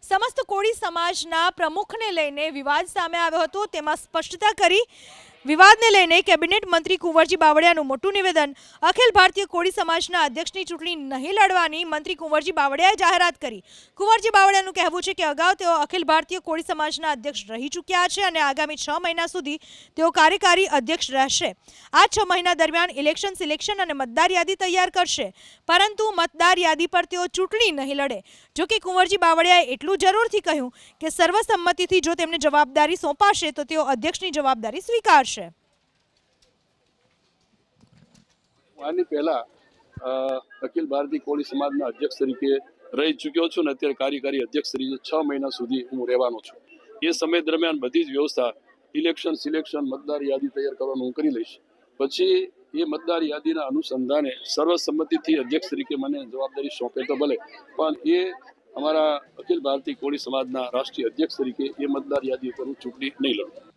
સમસ્ત કોળી સમાજના પ્રમુખને લઈને વિવાદ સામે આવ્યો હતો। તેમાં સ્પષ્ટતા કરી વિવાદને લઈને કેબિનેટ મંત્રી કુંવરજી બાવળિયાનું મોટું નિવેદન। અખિલ ભારતીય કોળી સમાજના અધ્યક્ષની ચૂંટણી નહીં લડવાની મંત્રી કુંવરજી બાવળિયાએ જાહેરાત કરી। કુંવરજી બાવળિયાનું કહેવું છે કે અગાઉ તેઓ અખિલ ભારતીય કોળી સમાજના અધ્યક્ષ રહી ચૂક્યા છે અને આગામી 6 મહિના સુધી તેઓ કાર્યકારી અધ્યક્ષ રહેશે। આ 6 મહિના દરમિયાન ઇલેક્શન સિલેક્શન અને મતદાર યાદી તૈયાર કરશે, પરંતુ મતદાર યાદી પર તેઓ ચૂંટણી નહીં લડે। જો કે કુંવરજી બાવળિયાએ એટલું જરૂરથી કહ્યું કે સર્વસંમતિથી જો તેમને જવાબદારી સોંપાશે તો તેઓ અધ્યક્ષની જવાબદારી સ્વીકારશે। આની પહેલા અખિલ ભારતીય કોળી સમાજના અધ્યક્ષ તરીકે રહી ચૂક્યો છું અને અત્યારે કાર્યકારી અધ્યક્ષ તરીકે 6 મહિના સુધી હું રહેવાનો છું। એ સમય દરમિયાન બધી જ વ્યવસ્થા ઇલેક્શન સિલેક્શન મતદાર યાદી તૈયાર કરવાનું હું કરી લઈશ। પછી એ મતદાર યાદીના અનુસંધાને સર્વસંમતિથી અધ્યક્ષ તરીકે મને જવાબદારી સોંપે તો ભલે, પણ એ અમારા અખિલ ભારતીય કોળી સમાજના રાષ્ટ્રીય અધ્યક્ષ તરીકે એ મતદાર યાદી પર હું ચૂંટણી નહીં લડું।